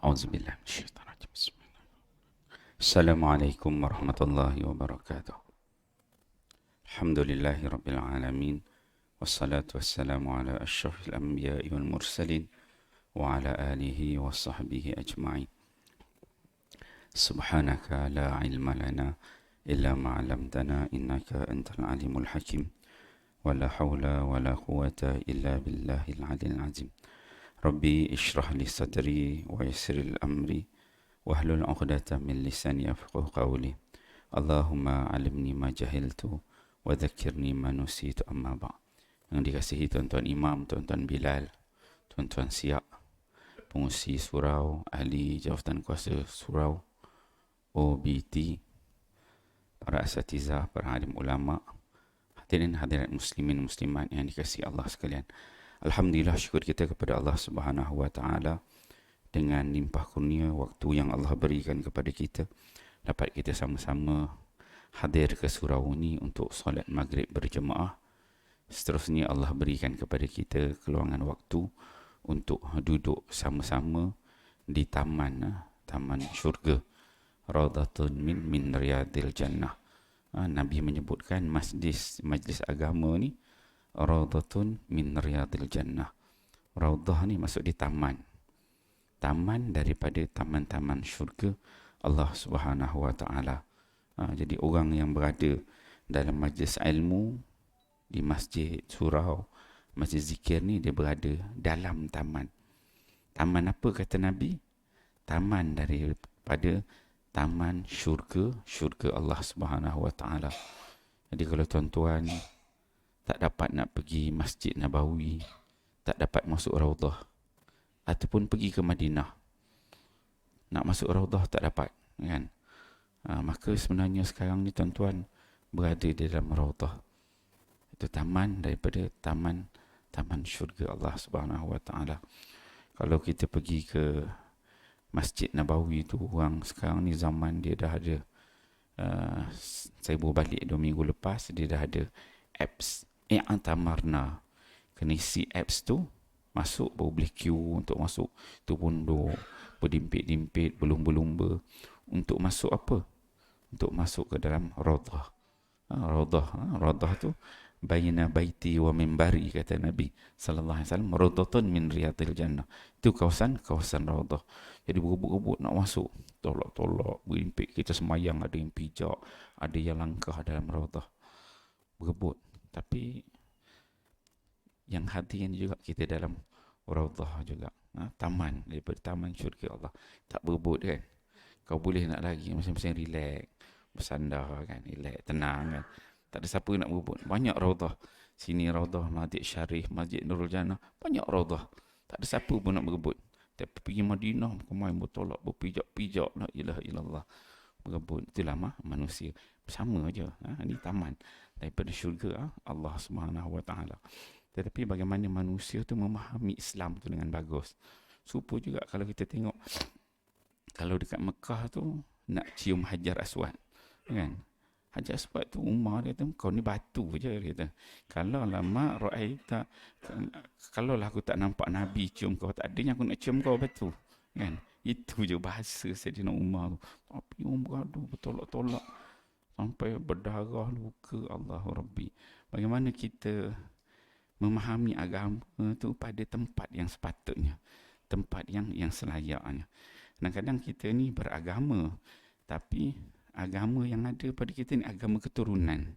أعوذ بالله من الشيطان الرجيم. بسم الله. السلام عليكم ورحمة الله وبركاته. الحمد لله رب العالمين، والصلاة والسلام على أشرف الأنبياء والمرسلين وعلى آله وصحبه أجمعين. سبحانك لا علم لنا إلا ما علمتنا إنك أنت العليم الحكيم، ولا حول ولا قوة إلا بالله العلي العظيم. ربي اشرح لي صدري ويسر لي أمري wahlul 'uqdatam min lisani yafqahu qawli. Allahumma 'allimni ma jahiltu wa dhakkirni ma nusitu, amma ba'. Yang dikasihi tuan-tuan imam, tuan-tuan Bilal, tuan-tuan Siak, pengurusi surau, ahli jawatan kuasa surau, OBT, para asatizah, para alim ulama, hadirin hadirat muslimin muslimat yang dikasihi Allah sekalian. Alhamdulillah, syukur kita kepada Allah Subhanahu wa taala dengan limpah kurnia waktu yang Allah berikan kepada kita, dapat kita sama-sama hadir ke surau ini untuk solat maghrib berjemaah. Seterusnya Allah berikan kepada kita keluangan waktu untuk duduk sama-sama di taman syurga, Raudatun min riyadil jannah. Nabi menyebutkan majlis agama ni Raudatun min riyadil jannah. Raudah ni maksud di taman daripada taman-taman syurga Allah Subhanahu wa taala. Jadi orang yang berada dalam majlis ilmu di masjid surau, masjid zikir ni, dia berada dalam taman. Taman apa kata Nabi? Taman daripada taman syurga Allah Subhanahu wa taala. Jadi kalau tuan-tuan tak dapat nak pergi Masjid Nabawi, tak dapat masuk Raudah, ataupun pergi ke Madinah, nak masuk Raudah tak dapat, kan? Maka sebenarnya sekarang ni tuan-tuan berada di dalam Raudah. Itu taman daripada taman syurga Allah Subhanahu wa taala. Kalau kita pergi ke Masjid Nabawi tu, orang sekarang ni zaman dia dah ada, saya baru balik 2 minggu lepas, dia dah ada apps i'tamarna. Kena isi apps tu, masuk baru boleh queue untuk masuk. Tu pondok berdimpit-dimpit, berlumba-lumba untuk masuk apa? Untuk masuk ke dalam Raudah. Raudah tu baina baiti wa minbari, kata Nabi sallallahu alaihi wasallam, raudatun min riyadil jannah. Itu kawasan Raudah. Jadi berebut-rebut nak masuk, tolak-tolak, berimpit. Kita semayang, ada yang pijak, ada yang langkah dalam Raudah, berebut. Tapi yang hati juga kita dalam Raudah juga, taman daripada taman syurga Allah. Tak berebut, kan? Kau boleh nak lagi masing-masing relax, bersandar, kan, relax, tenang, kan? Tak ada siapa nak berebut. Banyak Raudah. Sini Raudah Masjid Syarif, Masjid Nurul Jannah, banyak Raudah. Tak ada siapa pun nak berebut. Tapi pergi Madinah, kemain bertolak, berpijak-pijak, la ilaha illallah, berebut. Itulah manusia sama aja. Ini taman daripada syurga Allah Subhanahu wa taala. Tetapi bagaimana manusia tu memahami Islam tu dengan bagus. Serupa juga kalau kita tengok, kalau dekat Mekah tu nak cium Hajar Aswad, kan? Hajar Aswad tu Umar dia kata, kau ni batu je, dia kata. Kalau lama ra'aita, kalau lah aku tak nampak Nabi cium kau, tak adanya aku nak cium kau batu, kan? Itu je bahasa Sayyidina Umar tu. Tapi Umar tu bertolak-tolak sampai berdarah, luka. Allahu Rabbi. Bagaimana kita memahami agama tu pada tempat yang sepatutnya, tempat yang selayaknya. Kadang-kadang kita ni beragama, tapi agama yang ada pada kita ni agama keturunan.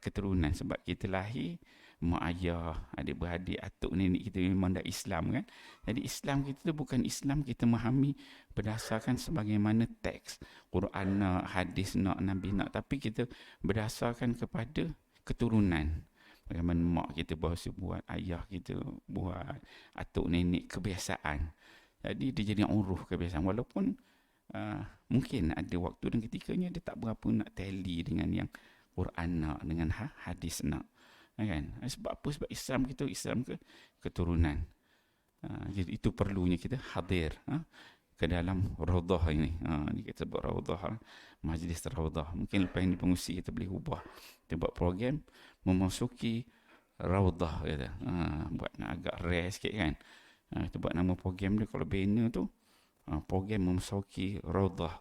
Keturunan sebab kita lahir, mak ayah, adik-beradik, atuk nenek kita memang dah Islam, kan? Jadi Islam kita tu bukan Islam kita memahami berdasarkan sebagaimana teks Quran nak, hadis nak, Nabi nak, tapi kita berdasarkan kepada keturunan. Bagaimana mak kita bahasa buat, ayah kita buat, atuk nenek, kebiasaan. Jadi dia jadi uruh kebiasaan. Walaupun mungkin ada waktu dan ketikanya dia tak berapa nak tally dengan yang Quran nak, dengan hadis nak, kan? Sebab apa? Sebab Islam kita, Islam keturunan. Jadi itu perlunya kita hadir ke dalam Raudah ini. Ini kita buat Raudah, majlis Raudah. Mungkin lepas ini pengusi kita boleh ubah, kita buat program memasuki Raudah, kata. Buat nak agak rare sikit, kan? Kita buat nama program dia, kalau banner tu Program memasuki Raudhah,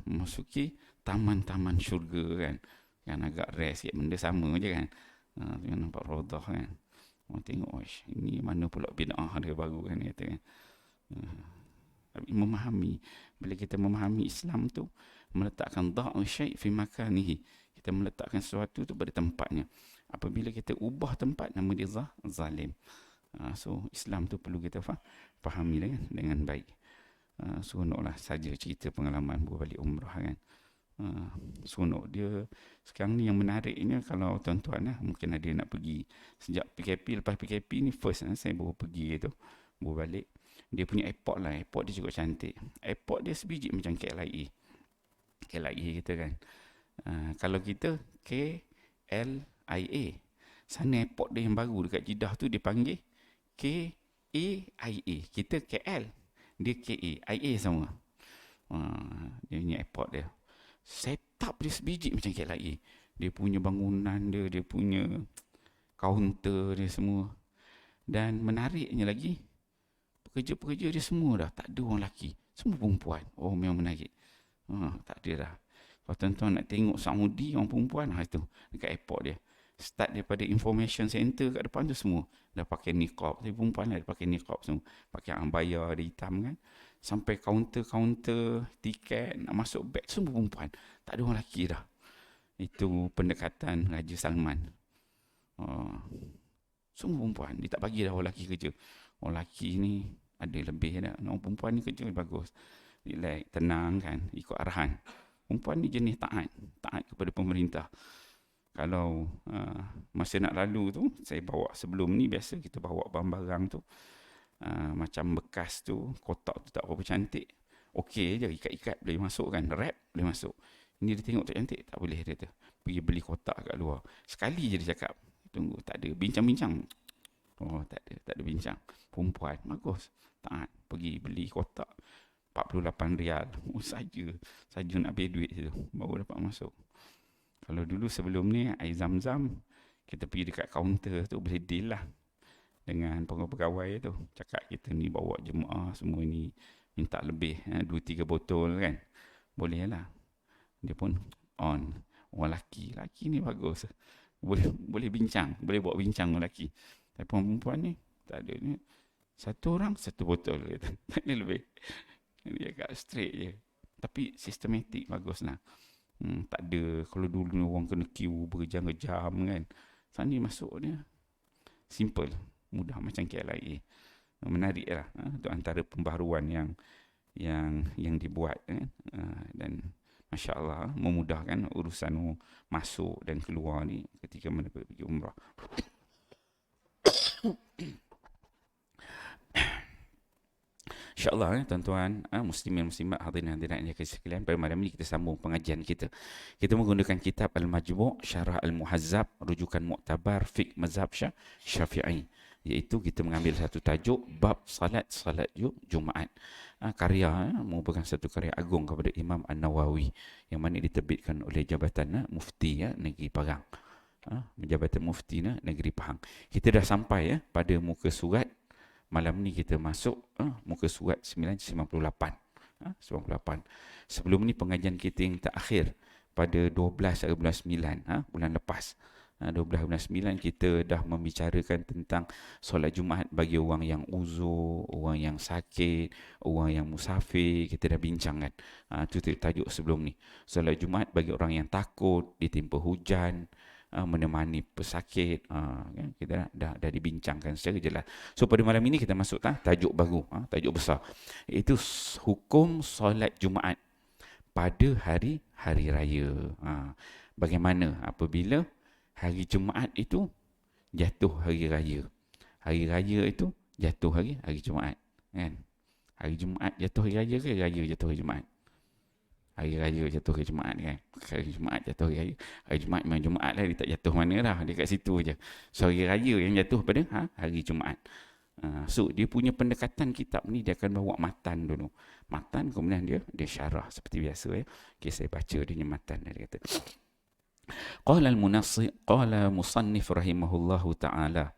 memasuki taman-taman syurga kan. Kan agak rare sikit, benda sama je kan. Tengok nampak Raudhah kan. Orang tengok, ini mana pula bid'ah dia baru kan, kata kan. Tapi memahami, bila kita memahami Islam tu, meletakkan dha'u syai' fi makanihi, kita meletakkan sesuatu tu pada tempatnya. Apabila kita ubah tempat, nama dia zalim. So Islam tu perlu kita fahami dengan baik. Seronoklah saja cerita pengalaman berbalik umrah kan. Seronok dia. Sekarang ni yang menariknya, kalau tuan-tuan mungkin ada nak pergi sejak PKP, lepas PKP ni first saya baru pergi tu, baru balik. Dia punya airport lah, airport dia cukup cantik. Airport dia sebiji macam KLIA kita kan. Kalau kita KLIA, sana airport dia yang baru dekat Jeddah tu dia panggil KAIA. Kita KL, dia KA, IA sama. Dia punya airport dia, setup dia sebiji macam KLIA. Dia punya bangunan dia, dia punya kaunter dia semua. Dan menariknya lagi, pekerja-pekerja dia semua dah tak ada orang lelaki, semua perempuan. Oh, memang menarik. Tak ada dah. Kalau tuan-tuan nak tengok Saudi orang perempuan, itu dekat airport dia. Start daripada information center kat depan tu semua dah pakai niqab. Tapi perempuan dah pakai niqab semua, pakai abaya ada hitam kan. Sampai kaunter-kaunter tiket nak masuk beg semua perempuan, tak ada orang lelaki dah. Itu pendekatan Raja Salman. Semua perempuan, dia tak bagi dah orang lelaki kerja. Orang lelaki ni ada lebih dah, orang perempuan ni kerja bagus, relax, tenang kan, ikut arahan. Perempuan ni jenis taat kepada pemerintah. Kalau masa nak lalu tu, saya bawa sebelum ni, biasa kita bawa barang-barang tu, macam bekas tu, kotak tu tak berapa cantik, okey je, ikat-ikat boleh masuk kan, wrap boleh masuk. Ini dia tengok tak cantik, tak boleh, dia tu pergi beli kotak kat luar. Sekali je dia cakap, tunggu, tak ada bincang-bincang. Tak ada bincang. Perempuan bagus, taat, pergi beli kotak 48 rial. Saja nak bayar duit tu baru dapat masuk. Kalau dulu sebelum ni air zam-zam, kita pergi dekat kaunter tu boleh deal lah dengan pegawai tu, cakap kita ni bawa jemaah semua ni, minta lebih 2-3 botol kan, boleh lah. Dia pun on. Orang lelaki ni bagus, boleh bincang, boleh buat bincang orang lelaki. Tapi perempuan ni tak ada ni, satu orang satu botol kata. Tak ada lebih. Dia agak straight je, tapi sistematik, bagus lah. Tak ada, kalau dulu orang kena queue berjam-jam kan, sekarang ni masuk dia simple, mudah macam KLIA. Menarik lah. Itu antara pembaharuan yang dibuat kan. Dan Masya Allah, memudahkan urusan masuk dan keluar ni ketika mana pergi umrah. InsyaAllah tuan-tuan, muslimin muslimat, hadirin hadirat yang kasih sekalian, pada malam ini kita sambung pengajian kita. Kita menggunakan kitab Al-Majmu' Syarah Al-Muhazzab, rujukan muktabar fiqh mazhab Syafi'i. Iaitu kita mengambil satu tajuk, bab salat Jumaat. Karya merupakan satu karya agung kepada Imam An-Nawawi, yang mana diterbitkan oleh Jabatan Mufti Negeri Pahang. Jabatan Mufti Negeri Pahang. Kita dah sampai pada muka surat. Malam ni kita masuk muka surat 98. 98. Sebelum ni pengajian kita yang terakhir pada 12 bulan 9, bulan lepas. 12 bulan 9 kita dah membicarakan tentang solat Jumaat bagi orang yang uzur, orang yang sakit, orang yang musafir. Kita dah bincang kan. Itu tajuk sebelum ni. Solat Jumaat bagi orang yang takut, ditimpa hujan, menemani pesakit. Kan? Kita dah dibincangkan secara jelas. So pada malam ini kita masuk tajuk baru, tajuk besar, iaitu hukum solat Jumaat pada hari raya. Bagaimana apabila hari Jumaat itu jatuh hari raya, hari raya itu jatuh hari Jumaat kan? Hari Jumaat jatuh hari raya ke raya jatuh hari Jumaat? Hari raya jatuh hari Jumaat kan? Hari Jumaat jatuh hari raya. Hari Jumaat memang Jumaat lah, dia tak jatuh mana dah, dia kat situ je. So hari raya yang jatuh pada hari Jumaat. So dia punya pendekatan kitab ni, dia akan bawa matan dulu. Matan, kemudian dia syarah seperti biasa ya. Okay, saya baca dia punya matan. Dia kata, Qala musannif rahimahullahu ta'ala,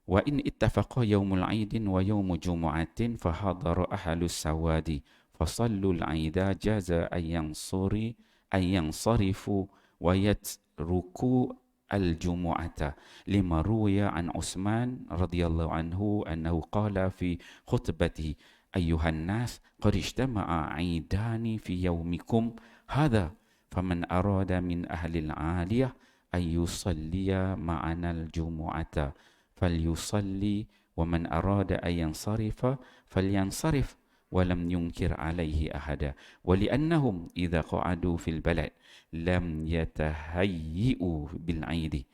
Wa in ittafaqa yaumul aidin wa yaumu jumu'atin fahadara ahlus sawadi fasallul aida jaza ayang sarifu wa yatruku al-jumu'ata lima ruya an Utsman radhiyallahu anhu annahu qala fi khutbatihi ayyuhan nas qad ijtama'a aidani fi yaumikum hadha faman arada min ahli al-aliyah ay yusalliya ma'ana al-jumu'ata falyusalli wa man arada an yansarifa falyansarif wa lam yunkir alaihi ahada wa li'annahum idza qa'adu fil balad lam yatahayyu bil aidi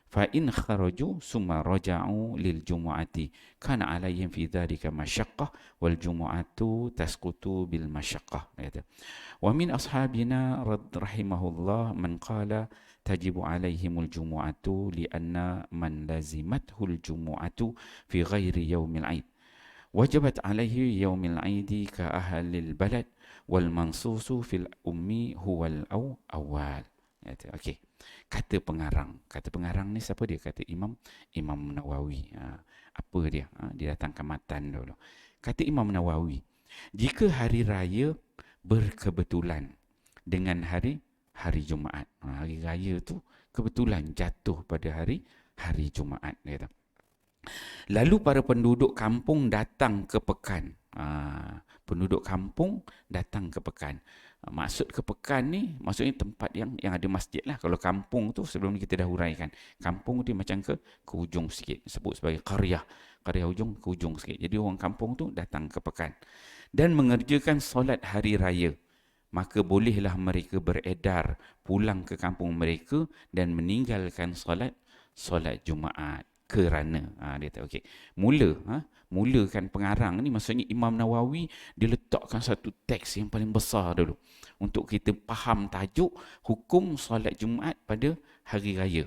fa in kharaju summa raja'u lil jumu'ati kana alaihim fi dhalika masyaqqah wal jumu'atu tasqutu bil masyaqqah. Wa min ashabina rahimahullah man qala tajibu alaihimul jumu'atu lianna man lazimathul jumu'atu fi ghairi yaumil aid wajabat alaihi yaumil aidi ka ahlil balad wal mansusu fil ummi huwal awal. Okey. Kata pengarang ni siapa dia? Kata Imam Nawawi. Apa dia? Dia datangkan matan dulu. Kata Imam Nawawi, jika hari raya berkebetulan dengan hari Jumaat, hari raya tu kebetulan jatuh pada hari Jumaat, dia kata. Lalu para penduduk kampung datang ke pekan. Penduduk kampung datang ke pekan. Maksud ke pekan ni, maksudnya tempat yang ada masjid lah. Kalau kampung tu sebelum ni kita dah huraikan. Kampung tu macam ke ujung sikit. Sebut sebagai qaryah. Qaryah ujung ke ujung sikit. Jadi orang kampung tu datang ke pekan. Dan mengerjakan solat hari raya. Maka bolehlah mereka beredar pulang ke kampung mereka dan meninggalkan solat Jumaat. Kerana dia kata okey, mulakan pengarang ni, maksudnya Imam Nawawi dia letakkan satu teks yang paling besar dulu untuk kita faham tajuk hukum solat Jumaat pada hari raya.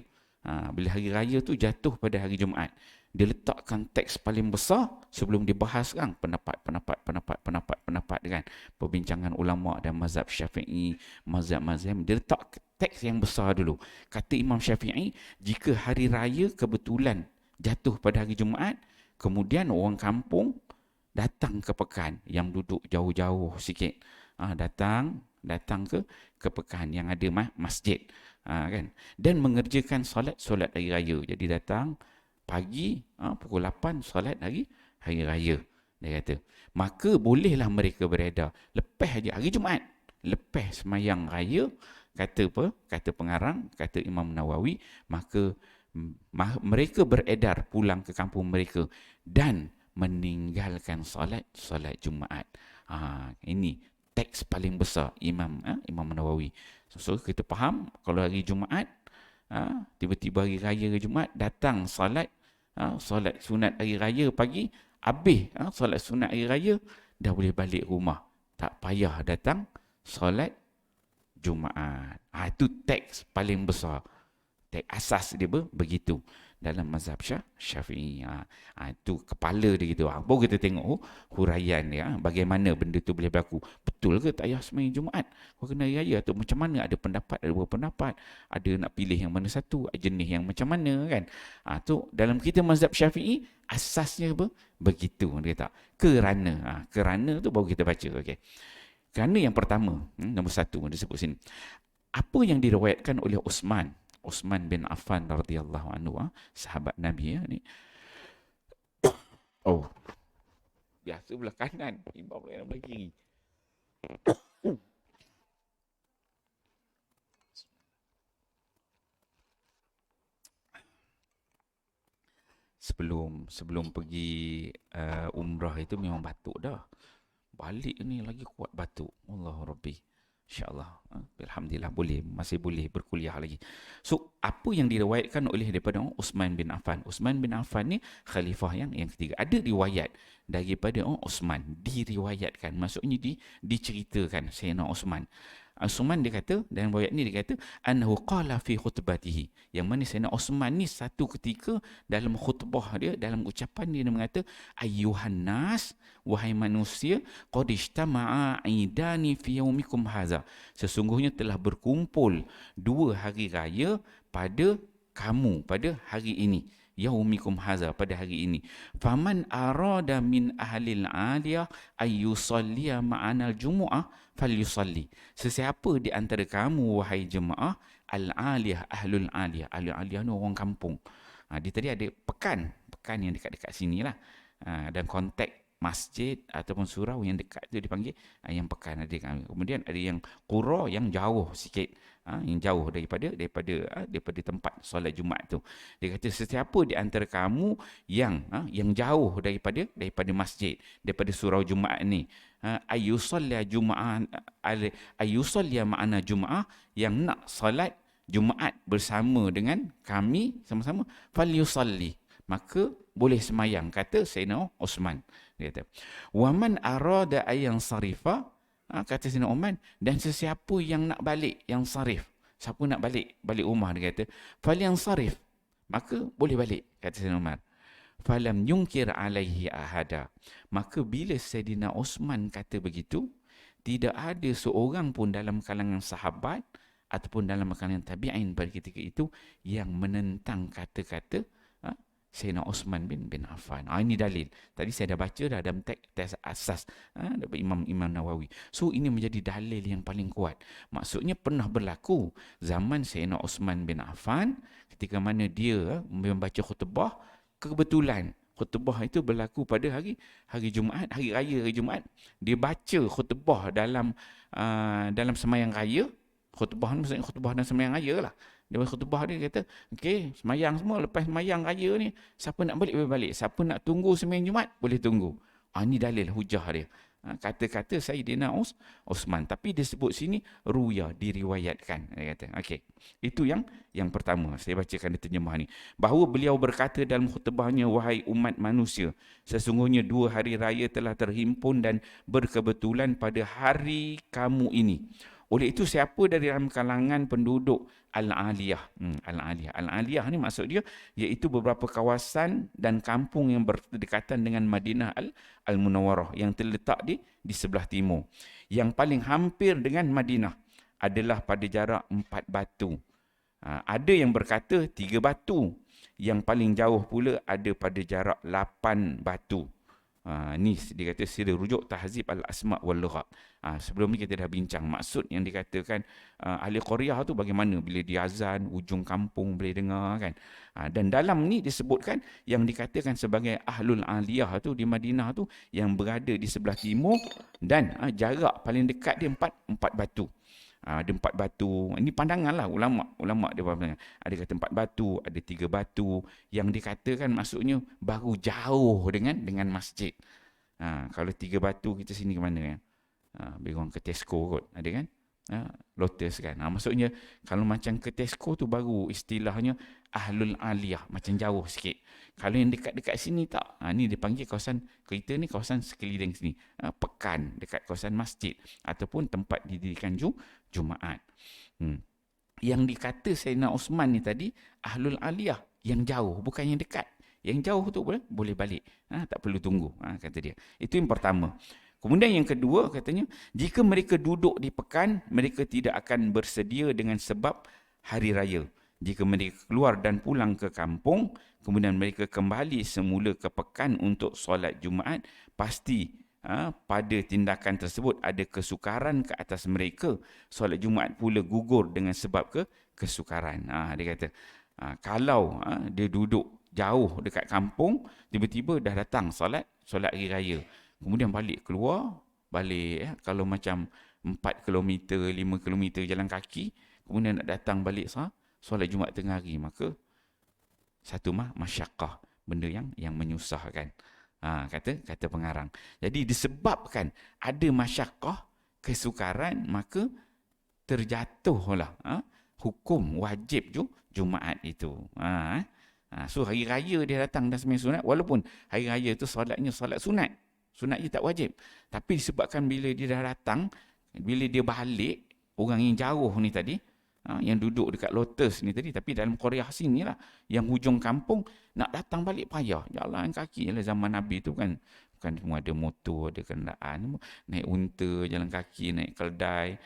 Bila hari raya tu jatuh pada hari Jumaat, dia letakkan teks paling besar sebelum dibahas kan pendapat kan, perbincangan ulama dan mazhab Syafi'i, mazhab dia letak teks yang besar dulu. Kata Imam Syafi'i, jika hari raya kebetulan jatuh pada hari Jumaat, kemudian orang kampung datang ke pekan yang duduk jauh-jauh sikit, datang ke pekan yang ada masjid, kan, dan mengerjakan solat hari raya. Jadi datang pagi, pukul 8 solat hari raya. Dia kata, maka bolehlah mereka beredar lepas hari Jumaat, lepas semayang raya. Kata apa? Kata pengarang, kata Imam Nawawi, maka mereka beredar pulang ke kampung mereka dan meninggalkan solat Jumaat. Ini teks paling besar Imam Nawawi. So kita faham kalau hari Jumaat, tiba-tiba hari raya Jumaat datang solat sunat hari raya pagi, habis solat sunat hari raya dah boleh balik rumah, tak payah datang solat Jumaat. Itu teks paling besar. Teks asas dia begitu dalam mazhab Syafi'i. Itu kepala dia gitu. Baru kita tengok huraian dia, bagaimana benda tu boleh berlaku. Betul ke tak payah sembahyang Jumaat? Kau kena raya atau macam mana? Ada beberapa pendapat. Ada nak pilih yang mana satu, jenis yang macam mana kan? Tu dalam kita mazhab Syafi'i asasnya begitu dia tak. Kerana tu baru kita baca. Okey. Kerana yang pertama, nombor satu dia sebut sini. Apa yang diriwayatkan oleh Utsman bin Affan radhiyallahu anhu, sahabat Nabi ni. Biasa belah kanan, imam belah kiri. Sebelum pergi umrah itu memang batuk dah. Balik ni lagi kuat batuk. Allahu Rabbi. InsyaAllah, alhamdulillah masih boleh berkuliah lagi. So, apa yang diriwayatkan oleh daripada Utsman bin Affan? Utsman bin Affan ni khalifah yang ketiga. Ada riwayat daripada Utsman, diriwayatkan, maksudnya diceritakan Sayyidina Utsman. Utsman dia kata, dalam riwayat ni dia kata, annahu qala fi khutbatihi. Yang mana Sayyidina Utsman ni satu ketika dalam khutbah dia, dalam ucapan dia mengata, ayyuhan nas, wahai manusia, qad ijtama'a idani fi yaumikum hadza. Sesungguhnya telah berkumpul dua hari raya pada kamu pada hari ini. yaumikum haza, pada hari ini. Faman arada min ahlil aliyah ayyusalliya ma'anal jumu'ah falyusalli. Sesiapa di antara kamu wahai jemaah al-aliyah, ahlul aliyah. Ahlul aliyah ni orang kampung. Dia tadi ada pekan yang dekat-dekat sini lah. Dan konteks masjid ataupun surau yang dekat tu dipanggil yang pekan. Kemudian ada yang qura yang jauh sikit, yang jauh daripada tempat solat Jumaat tu. Dia kata sesiapa di antara kamu yang jauh daripada masjid, daripada surau Jumaat ni, ayyusalli Jumaat ayyusalli ma'ana Jumaat, yang nak solat Jumaat bersama dengan kami sama-sama, falyusalli, maka boleh semayang, kata Sayyidina Osman. Dia kata, waman arada ayang sarifa, kata Sayyidina Osman, dan sesiapa yang nak balik, yang sarif, siapa nak balik rumah, dia kata, falyang sarif, maka boleh balik, kata Sayyidina Umar. Falam yunkir alaihi ahada, maka bila Sayyidina Osman kata begitu, tidak ada seorang pun dalam kalangan sahabat ataupun dalam kalangan tabi'in pada ketika itu yang menentang kata-kata Sayyidina Osman bin Affan. Ini dalil. Tadi saya dah baca dah dalam teks asas daripada Imam Nawawi. So ini menjadi dalil yang paling kuat. Maksudnya pernah berlaku zaman Sayyidina Osman bin Affan ketika mana dia membaca khutbah, kebetulan khutbah itu berlaku pada hari Jumaat, hari raya hari Jumaat. Dia baca khutbah dalam semayang raya. Khutbah ni maksudnya khutbah dalam semayang raya lah. Dia khutbah dia kata, okey, semayang semua, lepas semayang raya ni, siapa nak balik boleh balik, siapa nak tunggu semayang Jumaat boleh tunggu. Ini dalil hujah dia. Kata-kata Sayyidina Osman, tapi dia sebut sini ruya, diriwayatkan. Dia kata, okey. Itu yang pertama. Saya bacakan terjemah ni. Bahawa beliau berkata dalam khutbahnya, wahai umat manusia, sesungguhnya 2 hari raya telah terhimpun dan berkebetulan pada hari kamu ini. Oleh itu siapa dari dalam kalangan penduduk Al-Aliyah. Al-Aliyah ni maksud dia iaitu beberapa kawasan dan kampung yang berdekatan dengan Madinah Al-Munawwarah yang terletak di sebelah timur. Yang paling hampir dengan Madinah adalah pada jarak 4 batu. Ada yang berkata 3 batu. Yang paling jauh pula ada pada jarak 8 batu. Ni dia kata sila rujuk Tahzib Al-Asma' wal Lughat. Sebelum ni kita dah bincang maksud yang dikatakan ahli qaryah tu bagaimana bila dia azan ujung kampung boleh dengar kan. Dan dalam ni disebutkan yang dikatakan sebagai ahlul aliyah tu di Madinah tu yang berada di sebelah timur dan jarak paling dekat dia 4 batu. Ada 4 batu. Ini pandangan lah ulama dia pandangan. Ada kata 4 batu, ada 3 batu. Yang dikatakan maksudnya baru jauh dengan masjid. Kalau 3 batu kita sini ke mana kan? Berang ke Tesco kot. Ada kan? Lotus kan. Maksudnya kalau macam ke Tesco tu baru istilahnya ahlul aliyah. Macam jauh sikit. Kalau yang dekat-dekat sini tak. Ni dipanggil kawasan, kita ni kawasan sekeliling sini. Pekan dekat kawasan masjid. Ataupun tempat didirikan Jumaat. Yang dikata Sayyidina Osman ni tadi, ahlul aliyah. Yang jauh, bukan yang dekat. Yang jauh tu boleh balik. Tak perlu tunggu, kata dia. Itu yang pertama. Kemudian yang kedua katanya, jika mereka duduk di pekan, mereka tidak akan bersedia dengan sebab hari raya. Jika mereka keluar dan pulang ke kampung, kemudian mereka kembali semula ke pekan untuk solat Jumaat, pasti pada tindakan tersebut ada kesukaran ke atas mereka. Solat Jumaat pula gugur dengan sebab kesukaran. Dia kata, kalau dia duduk jauh dekat kampung, tiba-tiba dah datang solat hari raya. Kemudian balik keluar, kalau macam 4 km, 5 km jalan kaki, kemudian nak datang balik solat Jumaat tengah hari, maka satu masyaqqah, benda yang menyusahkan. Kata pengarang. Jadi disebabkan ada masyaqqah, kesukaran, maka terjatuhlah hukum wajib Jumaat itu. So hari raya dia datang dan sembahyang sunat, walaupun hari raya itu solatnya solat sunat. Sunat je tak wajib. Tapi disebabkan bila dia dah datang, bila dia balik, orang yang jauh ni tadi, yang duduk dekat Lotus ni tadi, tapi dalam Korea sini lah, yang hujung kampung, nak datang balik payah. Jalan kaki lah zaman Nabi tu kan, kan semua ada motor, ada kenderaan, naik unta, jalan kaki, naik keldai,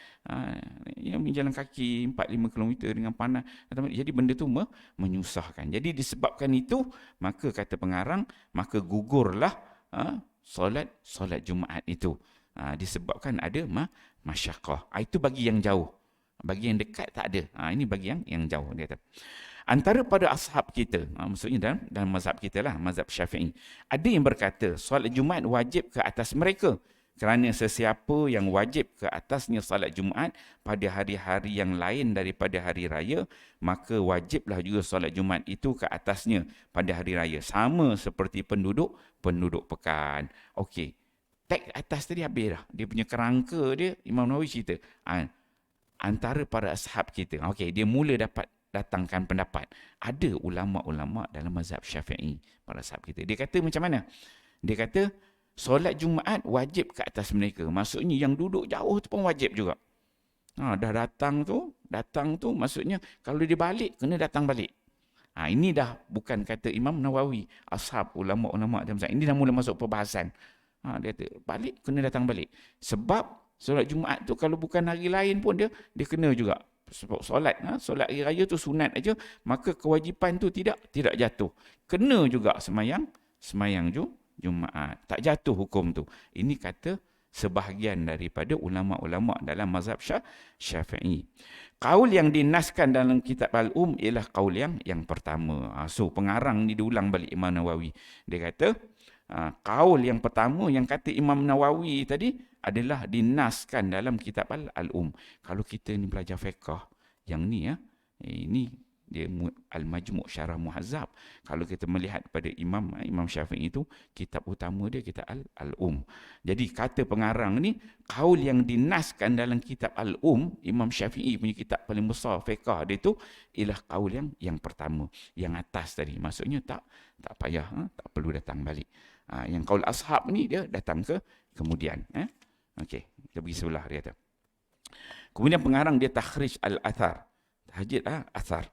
yang jalan kaki 4-5 kilometer dengan panas. Jadi benda tu menyusahkan. Jadi disebabkan itu, maka kata pengarang, maka gugurlah solat Jumaat itu. Disebabkan ada masyaqqah. Itu bagi yang jauh. Bagi yang dekat tak ada. Ini bagi yang jauh, dia kata. Antara pada ashab kita, maksudnya dalam mazhab kita lah, mazhab Syafi'i, ada yang berkata solat Jumaat wajib ke atas mereka, kerana sesiapa yang wajib ke atasnya salat Jumaat pada hari-hari yang lain daripada hari raya, maka wajiblah juga salat Jumaat itu ke atasnya pada hari raya, sama seperti penduduk pekan. Okey, teks atas tadi habis dah, dia punya kerangka dia. Imam Nawawi cerita antara para ashab kita, okey, dia mula dapat datangkan pendapat. Ada ulama-ulama dalam mazhab Syafi'i, para ashab kita. Dia kata macam mana? Dia kata solat Jumaat wajib ke atas mereka. Maksudnya yang duduk jauh tu pun wajib juga. Dah datang tu maksudnya kalau dia balik kena datang balik. Ini dah bukan kata Imam Nawawi, ashab, ulama-ulama dalam mazhab. Ini dah mula masuk perbahasan. Dia kata balik kena datang balik. Sebab solat Jumaat tu kalau bukan hari lain pun dia kena juga. Sebab solat hari raya tu sunat aja, maka kewajipan tu tidak jatuh. Kena juga semayang Jumaat. Tak jatuh hukum tu. Ini kata sebahagian daripada ulama-ulama dalam mazhab Syafi'i. Qaul yang dinaskan dalam kitab Al-Um ialah qaul yang pertama. So pengarang ni diulang balik Imam Nawawi. Dia kata qaul yang pertama yang kata Imam Nawawi tadi adalah dinaskan dalam kitab Al-Um. Kalau kita ni belajar fiqh, yang ni ini dia Al-Majmu' Syarah Muhazzab. Kalau kita melihat pada Imam Syafi'i itu, kitab utama dia kitab Al-Um. Jadi kata pengarang ni, qaul yang dinaskan dalam kitab Al-Um, Imam Syafi'i punya kitab paling besar fiqh dia tu, ialah qaul yang pertama, yang atas tadi. Maksudnya tak payah, tak perlu datang balik. Yang qaul ashab ni dia datang kemudian. Okey, kita pergi sebelah dia tu. Kemudian pengarang dia takhrij al-athar. Tahjid athar.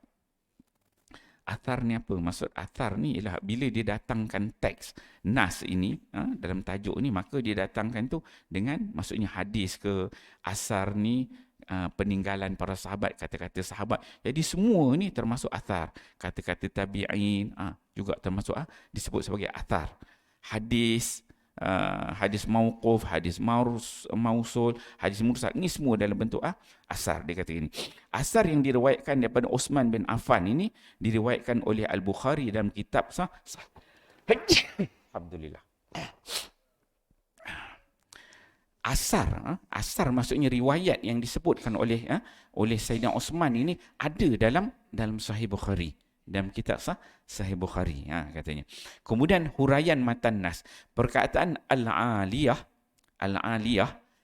Athar ni apa? Maksud athar ni ialah bila dia datangkan teks nas ini dalam tajuk ni, maka dia datangkan tu dengan maksudnya hadis ke, asar ni peninggalan para sahabat, kata-kata sahabat. Jadi semua ni termasuk athar. Kata-kata tabi'in juga termasuk disebut sebagai athar. Hadis mauquf, hadis mausul, hadis mursal, ini semua dalam bentuk asar. Dia kata ini asar yang diriwayatkan daripada Uthman bin Affan ini diriwayatkan oleh Al-Bukhari dalam kitab Alhamdulillah. Asar maksudnya riwayat yang disebutkan oleh Sayyidina Uthman ini ada dalam Sahih Bukhari, dalam kitab Sahih Bukhari, katanya. Kemudian huraian matan nas, perkataan al-aliyah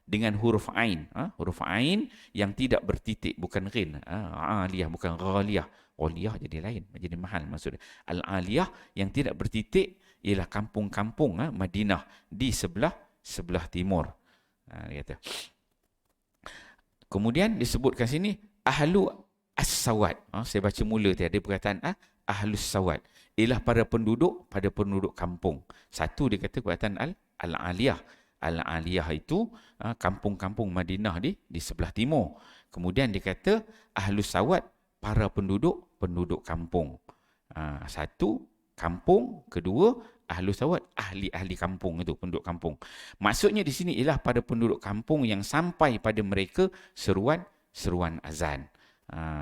dengan huruf ain, huruf ain yang tidak bertitik, bukan ghin, aliyah bukan ghaliyah. Ghaliyah jadi lain, jadi mahal maksudnya. Al-aliyah yang tidak bertitik ialah kampung-kampung Madinah di sebelah timur. Dia kata. Kemudian disebutkan sini ahlu as-sawad. Saya baca mula tadi, ada perkataan ahlus sawad. Ialah para penduduk kampung. Satu dia kata perkataan al-aliyah. Al-aliyah itu kampung-kampung Madinah di sebelah timur. Kemudian dia kata ahlus sawad, para penduduk kampung. Satu kampung, kedua ahlus sawad, ahli-ahli kampung itu, penduduk kampung. Maksudnya di sini ialah pada penduduk kampung yang sampai pada mereka seruan azan.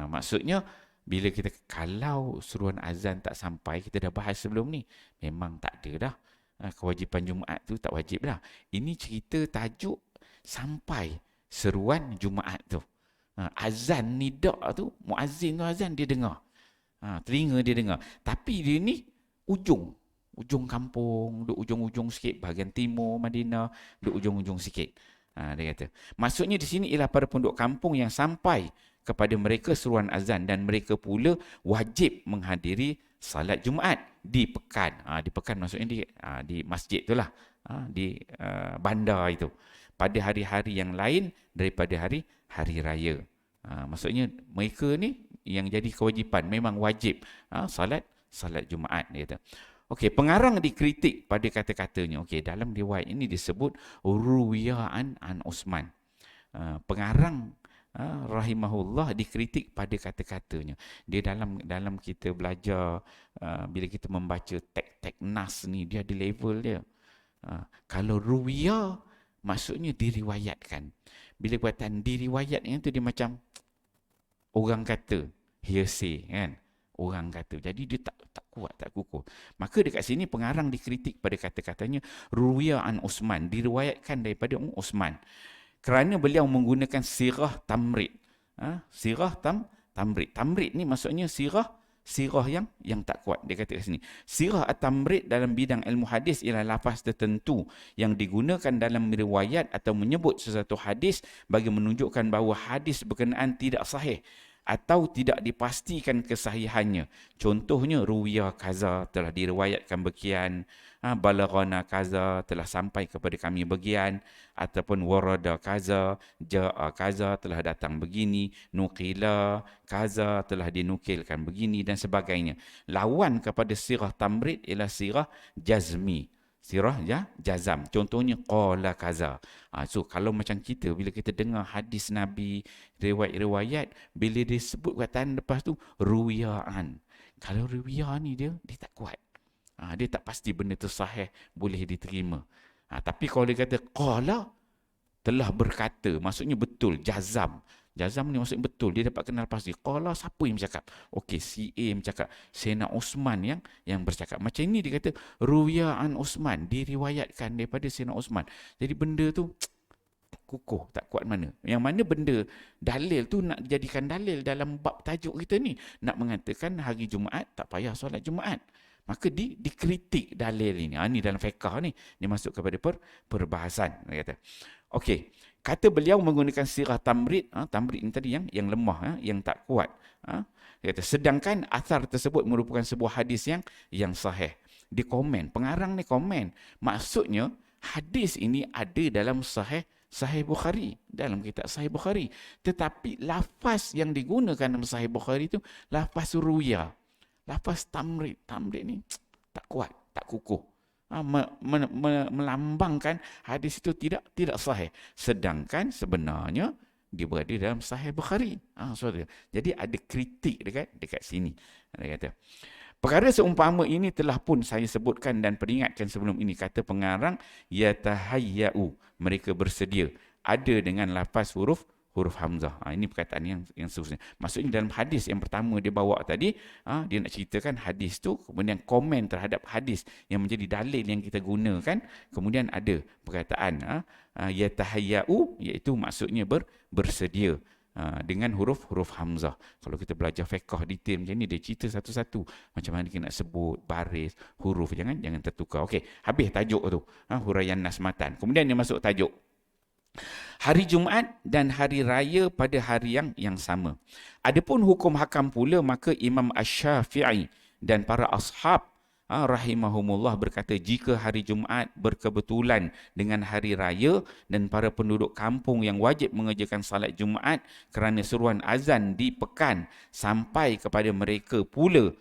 Maksudnya bila kita, kalau seruan azan tak sampai, kita dah bahas sebelum ni, memang tak ada dah kewajipan Jumaat tu, tak wajib dah. Ini cerita tajuk sampai seruan Jumaat tu. Azan nidak tu, muazzin tu azan, dia dengar, telinga dia dengar, tapi dia ni ujung kampung, duduk ujung-ujung sikit, bahagian timur Madinah, duduk ujung-ujung sikit. Dia kata maksudnya di sini ialah para penduduk kampung yang sampai kepada mereka seruan azan, dan mereka pula wajib menghadiri salat Jumaat di pekan. Di pekan maksudnya di masjid itulah, di bandar itu, pada hari-hari yang lain daripada hari raya. Maksudnya mereka ni yang jadi kewajipan, memang wajib salat Jumaat, dia kata. Okey, pengarang dikritik pada kata-katanya. Okey, dalam riwayat ini disebut ruwiyaan an Uthman. Pengarang rahimahullah dikritik pada kata-katanya. Dia dalam kita belajar, bila kita membaca teks-teks nas ni, dia ada level dia. Kalau ruwiya maksudnya diriwayatkan. Bila buatan diriwayatnya tu dia macam orang kata, hearsay kan. Orang kata. Jadi dia tak kuat, tak kukuh. Maka dekat sini pengarang dikritik pada kata-katanya ruwiya an Uthman, diriwayatkan daripada Uthman. Kerana beliau menggunakan sirah tamrid. Sirah tamrid. Tamrid ni maksudnya sirah yang tak kuat. Dia kata kat sini, sirah at-tamrid dalam bidang ilmu hadis ialah lafaz tertentu yang digunakan dalam riwayat atau menyebut sesuatu hadis bagi menunjukkan bahawa hadis berkenaan tidak sahih atau tidak dipastikan kesahihannya. Contohnya, ruwiya kaza, telah diriwayatkan begian, balaghana kaza, telah sampai kepada kami begian, ataupun warada kaza, ja'a kaza, telah datang begini, nuqila kaza, telah dinukilkan begini, dan sebagainya. Lawan kepada sirah tamrid ialah sirah jazmi. Sirah jazam. Contohnya qala kaza. So kalau macam kita, bila kita dengar hadis Nabi, riwayat-riwayat, bila dia sebut kataan lepas tu ruwiyaan. Kalau ruwiyah ni dia tak kuat. Dia tak pasti benda tu sahih, boleh diterima. Tapi kalau dia kata qala, telah berkata, maksudnya betul, jazam. Jazam ni maksudnya betul, dia dapat kenal pasti. Qala, siapa yang bercakap? Okey, si A bercakap. Sayyidina Uthman yang bercakap. Macam ini dia kata ruwiya an Uthman, diriwayatkan daripada Sayyidina Uthman. Jadi benda tu tak kukuh, tak kuat mana. Yang mana benda dalil tu nak dijadikan dalil dalam bab tajuk kita ni. Nak mengatakan hari Jumaat tak payah solat Jumaat. Maka dikritik dalil ini. Ini dalam fiqh ni. Dia masuk kepada perbahasan. Dia kata. Okey, kata beliau menggunakan sirah tamrid. Tamrid ini tadi yang lemah, yang tak kuat. Dia kata, sedangkan athar tersebut merupakan sebuah hadis yang sahih. Dia komen, pengarang ni komen. Maksudnya, hadis ini ada dalam Sahih Bukhari, dalam kitab Sahih Bukhari. Tetapi lafaz yang digunakan dalam Sahih Bukhari itu lafaz ruya. Lafaz tamrid. Tamrid ni tak kuat, tak kukuh. Melambangkan hadis itu tidak sahih. Sedangkan sebenarnya dia berada dalam Sahih Bukhari. Jadi ada kritik dekat sini. Dia kata, perkara seumpama ini telah pun saya sebutkan dan peringatkan sebelum ini. Kata pengarang, yatahayya'u, mereka bersedia. Ada dengan lafaz huruf hamzah. Ini perkataan yang seterusnya. Maksudnya dalam hadis yang pertama dia bawa tadi, dia nak ceritakan hadis tu, kemudian komen terhadap hadis yang menjadi dalil yang kita gunakan, kemudian ada perkataan yatahayya'u, iaitu maksudnya bersedia. Dengan huruf hamzah. Kalau kita belajar fiqh detail macam ni, dia cerita satu-satu macam mana kita nak sebut baris, huruf, jangan tertukar. Okey, habis tajuk tu, huraian nas matan. Kemudian dia masuk tajuk hari Jumaat dan hari raya pada hari yang sama. Adapun hukum hakam pula, maka Imam Asy-Syafi'i dan para ashab rahimahumullah berkata, jika hari Jumaat berkebetulan dengan hari raya dan para penduduk kampung yang wajib mengerjakan salat Jumaat kerana seruan azan di pekan sampai kepada mereka pula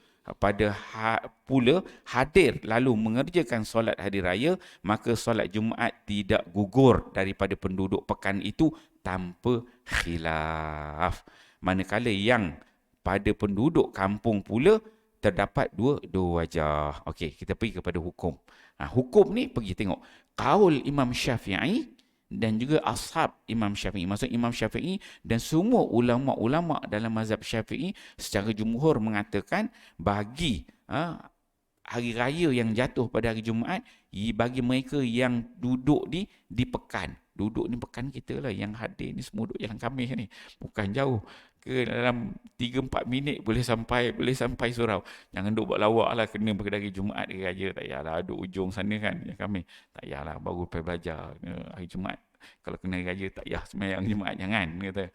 hadir lalu mengerjakan solat hari raya, maka solat Jumaat tidak gugur daripada penduduk pekan itu tanpa khilaf. Manakala yang pada penduduk kampung pula terdapat dua wajah. Okey, kita pergi kepada hukum. Hukum ni pergi tengok qaul Imam Syafi'i dan juga ashab Imam Syafi'i. Maksud Imam Syafi'i dan semua ulama-ulama dalam mazhab Syafi'i secara jumhur mengatakan bagi hari raya yang jatuh pada hari Jumaat, bagi mereka yang duduk di pekan. Duduk ni pekan kita lah, yang hadir ni semua duduk Jalan Khamis ni. Bukan jauh. Dalam 3-4 minit boleh sampai surau. Jangan duduk buat lawak lah, kena hari Jumaat hari raya, tak payahlah duduk ujung sana kan kami, tak payahlah, baru pergi belajar hari Jumaat. Kalau kena hari raya tak payah sembahyang Jumaat, jangan kata.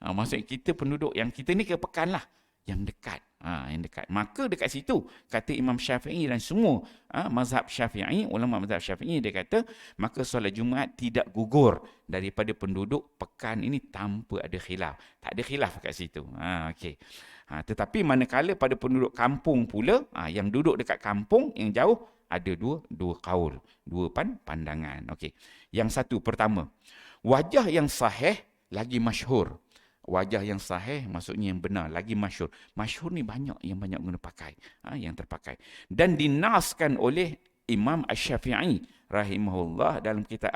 Maksud kita penduduk yang kita ni ke pekan lah, yang dekat. Yang dekat. Maka dekat situ kata Imam Syafi'i dan semua mazhab Syafi'i, ulama mazhab Syafi'i, dia kata maka solat Jumaat tidak gugur daripada penduduk pekan ini tanpa ada khilaf. Tak ada khilaf kat situ. Okey. Tetapi manakala pada penduduk kampung pula, yang duduk dekat kampung yang jauh, ada dua kaul, dua pandangan. Okey. Yang satu, pertama, wajah yang sahih lagi masyhur. Wajah yang sahih maksudnya yang benar, lagi masyhur. Masyhur ni banyak guna pakai, yang terpakai. Dan dinaskan oleh Imam Asy-Syafi'i rahimahullah dalam kitab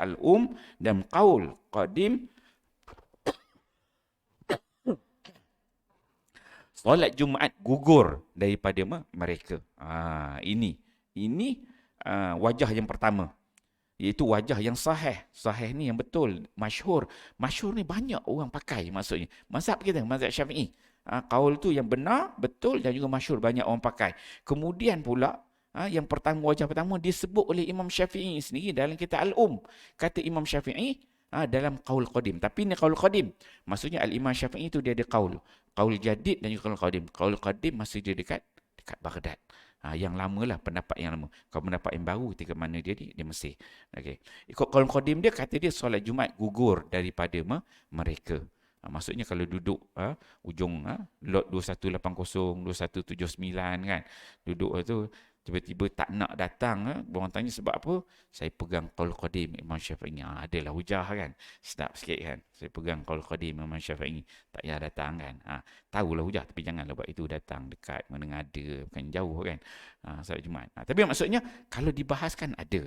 dan qaul qadim, solat Jumaat gugur daripada mereka. Ini wajah yang pertama, iaitu wajah yang sahih. Sahih ni yang betul, masyhur. Masyhur ni banyak orang pakai maksudnya. Mazhab kita, mazhab Syafi'i. Qaul tu yang benar, betul dan juga masyhur, banyak orang pakai. Kemudian pula, yang pertama, wajah pertama disebut oleh Imam Syafi'i sendiri dalam kitab Al-Um. Kata Imam Syafi'i dalam qaul qadim. Tapi ni qaul qadim. Maksudnya Al-Imam Syafi'i tu dia ada qaul. Qaul jadid dan juga qaul qadim. Qaul qadim masih dia dekat Baghdad. Yang lama lah, pendapat yang lama. Kalau pendapat yang baru, ketika mana dia di Mesir. Okay. Ikut qaul qadim dia, kata dia solat Jumaat gugur daripada mereka. Maksudnya kalau duduk ujung lot 2180, 2179 kan, duduk tu tiba-tiba tak nak datang, orang tanya sebab apa? Saya pegang qaul qadim Imam Syafi'i. Adalah hujah kan, sedap sikit kan, saya pegang qaul qadim Imam Syafi'i, tak payah datang kan. Tahulah hujah, tapi janganlah buat itu, datang dekat mana ada, bukan jauh kan, solat Jumaat. Tapi maksudnya kalau dibahaskan ada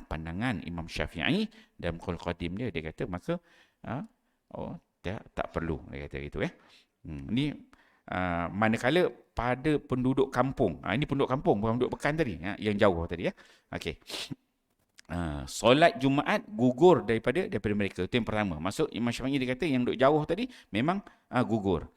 pandangan Imam Syafi'i dalam qaul qadim dia kata maka tak perlu, dia kata gitu Ni manakala pada penduduk kampung, ini penduduk kampung, bukan penduduk pekan tadi, yang jauh tadi Okey. Solat Jumaat gugur daripada mereka. Itu yang pertama. Maksud Imam Syafi'i dia kata yang duduk jauh tadi memang gugur.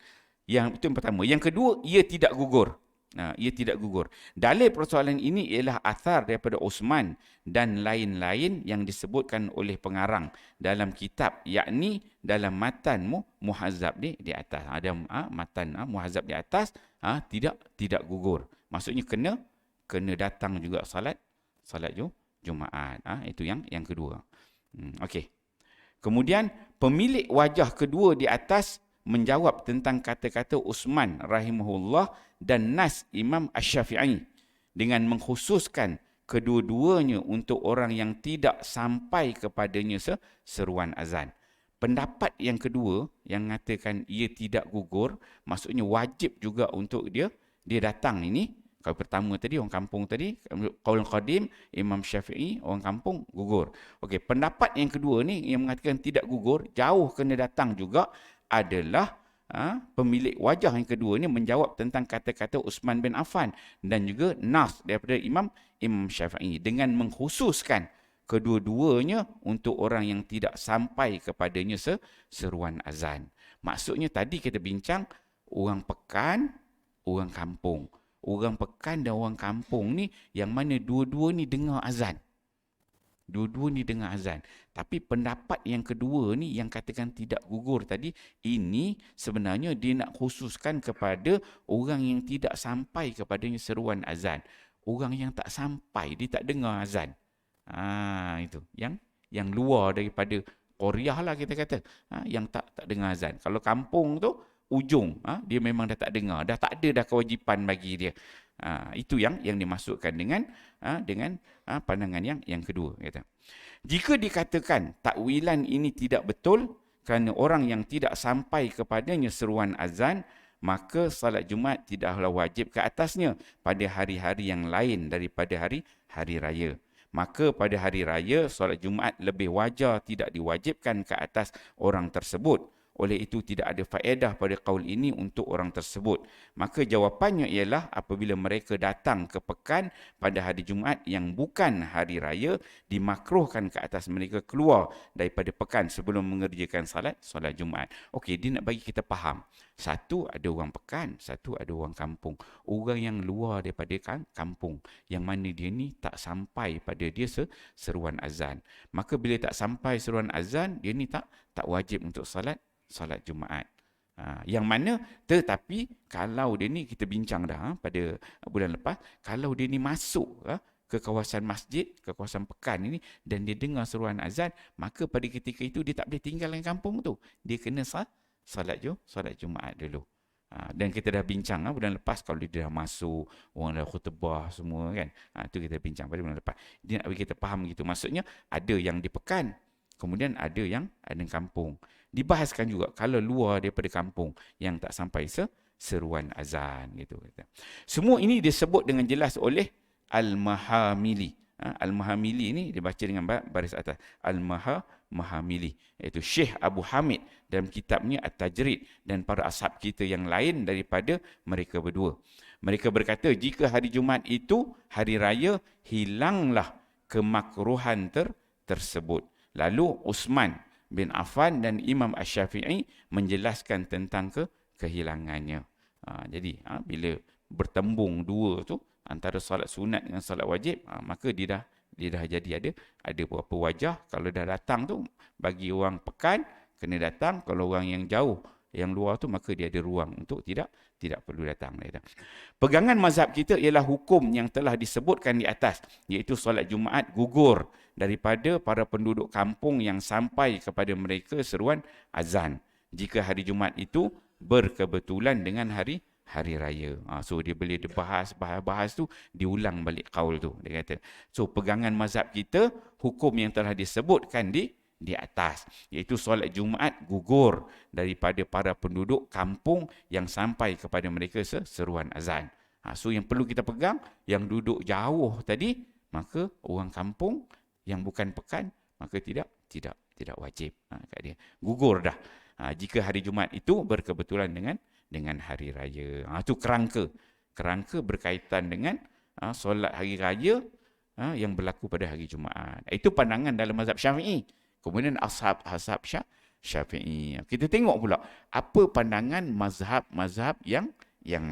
Itu yang pertama. Yang kedua, ia tidak gugur. Ia tidak gugur. Dalil persoalan ini ialah athar daripada Uthman dan lain-lain yang disebutkan oleh pengarang dalam kitab, yakni dalam matan muhazzab di atas. Ada matan muhazzab di atas, tidak gugur. Maksudnya kena datang juga salat Jumaat. Itu yang kedua. Okey. Kemudian pemilik wajah kedua di atas menjawab tentang kata-kata Uthman rahimahullah dan nas Imam Asy-Syafi'i dengan mengkhususkan kedua-duanya untuk orang yang tidak sampai kepadanya seruan azan. Pendapat yang kedua yang mengatakan ia tidak gugur, maksudnya wajib juga untuk dia datang ini. Kalau pertama tadi orang kampung tadi, qaul qadim Imam Syafi'i, orang kampung gugur. Okey, pendapat yang kedua ni yang mengatakan tidak gugur, jauh kena datang juga, adalah pemilik wajah yang kedua ni menjawab tentang kata-kata Uthman bin Affan dan juga nas daripada Imam Syafi'i dengan mengkhususkan kedua-duanya untuk orang yang tidak sampai kepadanya seruan azan. Maksudnya tadi kita bincang orang pekan, orang kampung. Orang pekan dan orang kampung ni yang mana dua-dua ni dengar azan. Dua-dua ni dengar azan. Tapi pendapat yang kedua ni yang katakan tidak gugur tadi, ini sebenarnya dia nak khususkan kepada orang yang tidak sampai kepadanya seruan azan. Orang yang tak sampai, dia tak dengar azan. Itu. Yang luar daripada Korea lah kita kata. Yang tak dengar azan. Kalau kampung tu, ujung, dia memang dah tak dengar. Dah tak ada dah kewajipan bagi dia. Itu yang dimasukkan dengan pandangan yang kedua. Kata. Jika dikatakan takwilan ini tidak betul kerana orang yang tidak sampai kepadanya seruan azan, maka salat Jumaat tidaklah wajib ke atasnya pada hari-hari yang lain daripada hari raya. Maka pada hari raya, salat Jumaat lebih wajar tidak diwajibkan ke atas orang tersebut. Oleh itu tidak ada faedah pada qaul ini untuk orang tersebut. Maka jawapannya ialah apabila mereka datang ke pekan pada hari Jumaat yang bukan hari raya, dimakruhkan ke atas mereka keluar daripada pekan sebelum mengerjakan solat Jumaat. Okey, dia nak bagi kita faham. Satu ada orang pekan, satu ada orang kampung. Orang yang luar daripada kampung, yang mana dia ni tak sampai pada dia seruan azan. Maka bila tak sampai seruan azan, dia ni tak wajib untuk salat Jumaat. Yang mana tetapi kalau dia ni kita bincang dah pada bulan lepas, kalau dia ni masuk ke kawasan masjid, ke kawasan pekan ini dan dia dengar seruan azan, maka pada ketika itu dia tak boleh tinggalkan kampung tu. Dia kena solat Jumaat dulu. Dan kita dah bincang bulan lepas kalau dia dah masuk, orang dah khutbah semua kan. Itu kita bincang pada bulan lepas. Dia nak bagi kita faham gitu. Maksudnya ada yang di pekan, kemudian ada yang ada kampung. Dibahaskan juga kalau luar daripada kampung yang tak sampai seruan azan gitu. Semua ini disebut dengan jelas oleh Al-Mahamili. Al-Mahamili ini dibaca dengan baris atas. Al-Mahamili. Iaitu Syekh Abu Hamid dalam kitabnya At-Tajrid dan para ashab kita yang lain daripada mereka berdua. Mereka berkata jika hari Jumaat itu hari raya, hilanglah kemakruhan tersebut. Lalu Uthman bin Affan dan Imam Asy-Syafi'i menjelaskan tentang kehilangannya. Jadi bila bertembung dua tu antara solat sunat dengan solat wajib, maka dia dah jadi ada beberapa wajah. Kalau dah datang tu bagi orang pekan kena datang, kalau orang yang jauh yang luar tu maka dia ada ruang untuk tidak perlu datang. Pegangan mazhab kita ialah hukum yang telah disebutkan di atas, iaitu solat Jumaat gugur daripada para penduduk kampung yang sampai kepada mereka seruan azan jika hari Jumaat itu berkebetulan dengan hari raya. So dia boleh bahas tu, diulang balik kaul tu. Dia kata, so pegangan mazhab kita, hukum yang telah disebutkan di atas, iaitu solat Jumaat gugur daripada para penduduk kampung yang sampai kepada mereka seruan azan. So yang perlu kita pegang, yang duduk jauh tadi, maka orang kampung yang bukan pekan, maka tidak wajib kat dia. Gugur dah. Jika hari Jumaat itu berkebetulan dengan hari raya. Itu kerangka berkaitan dengan solat hari raya yang berlaku pada hari Jumaat. Itu pandangan dalam mazhab Syafi'i. Kemudian ashab Syafi'i. Kita tengok pula apa pandangan mazhab yang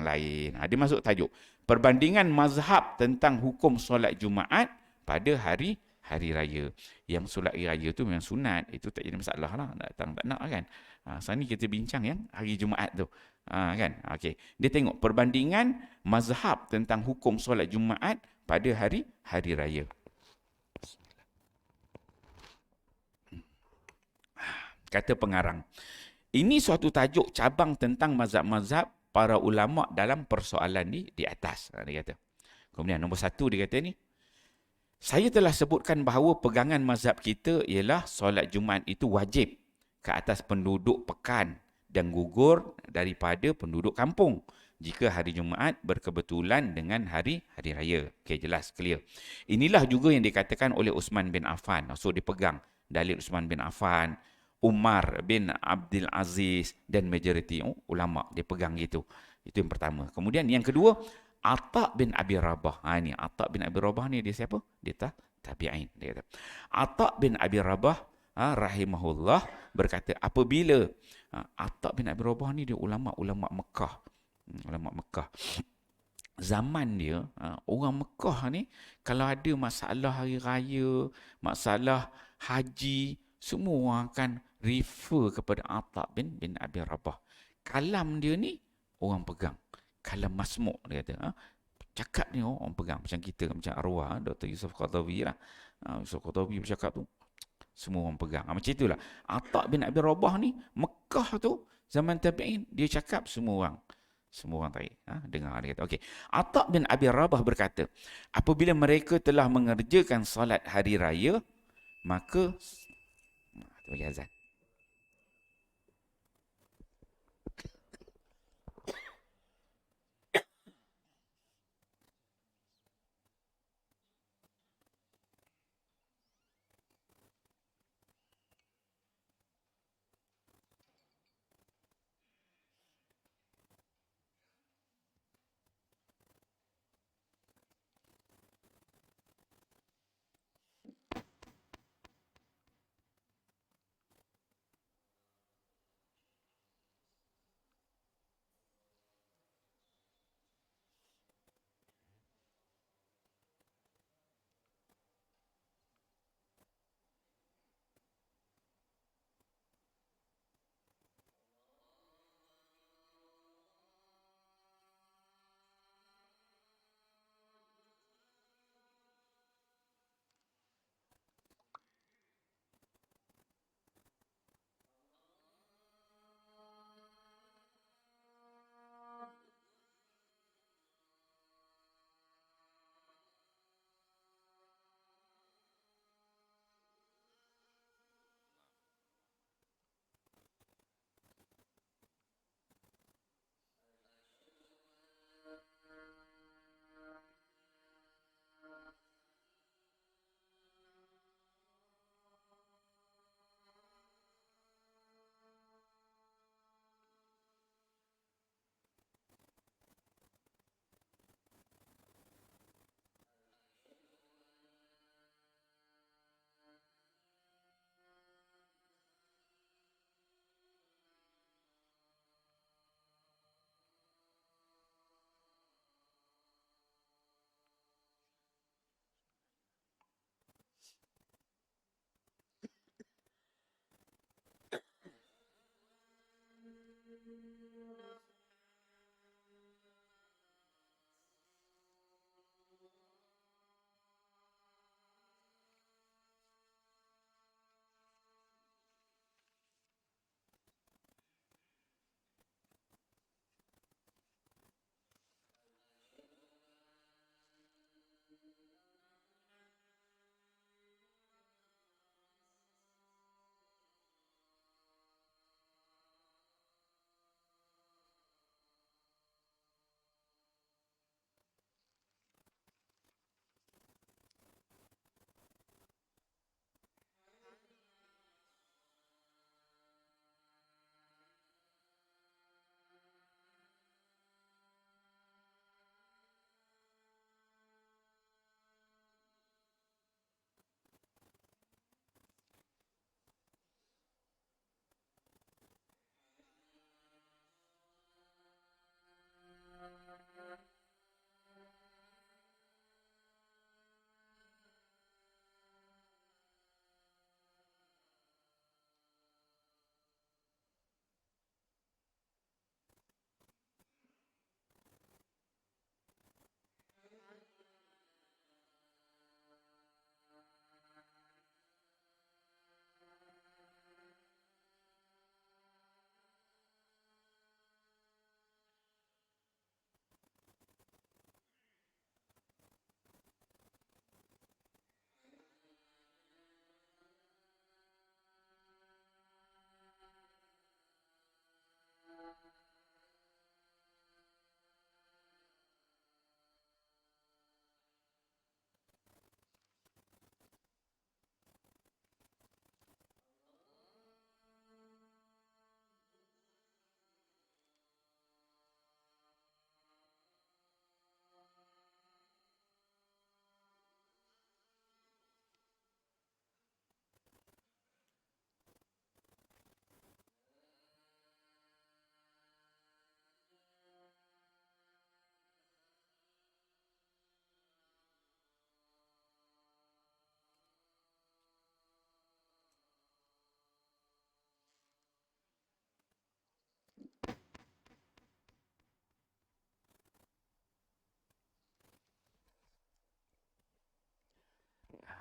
lain. Dia masuk tajuk perbandingan mazhab tentang hukum solat Jumaat pada hari raya. Yang solat hari raya tu memang sunat, itu tak jadi masalah lah, datang tak nak kan. Sekarang ni kita bincang yang hari Jumaat tu. Kan? Okey. Dia tengok perbandingan mazhab tentang hukum solat Jumaat pada hari raya. Kata pengarang, ini suatu tajuk cabang tentang mazhab-mazhab para ulama dalam persoalan di atas. Dia kata. Kemudian nombor 1 dia kata ni, saya telah sebutkan bahawa pegangan mazhab kita ialah solat Jumaat itu wajib ke atas penduduk pekan dan gugur daripada penduduk kampung jika hari Jumaat berkebetulan dengan hari raya. Okey, jelas, clear. Inilah juga yang dikatakan oleh Uthman bin Affan. So dipegang dalil Uthman bin Affan, Umar bin Abdul Aziz dan majoriti ulama dia pegang gitu. Itu yang pertama. Kemudian yang kedua, Atta bin Abi Rabah. Ini Atta bin Abi Rabah ni dia siapa? Dia tabi'in. Dia kata, Atta bin Abi Rabah rahimahullah berkata, apabila Atta bin Abi Rabah ni dia ulama Mekah. Ulama Mekah. Zaman dia, orang Mekah ni kalau ada masalah hari raya, masalah haji, semua orang akan refer kepada Atta bin Abi Rabah. Kalam dia ni orang pegang. Kalam masmuk dia kata. Cakap ni orang pegang. Macam kita, macam arwah Dr. Yusuf Qaradawi lah. Yusuf Qaradawi bercakap tu, semua orang pegang. Macam itulah. Atta bin Abi Rabah ni, Mekah tu, zaman tabi'in, dia cakap semua orang tarik. Dengar dia kata. Okey. Atta bin Abi Rabah berkata, apabila mereka telah mengerjakan salat hari raya, maka bagi azan.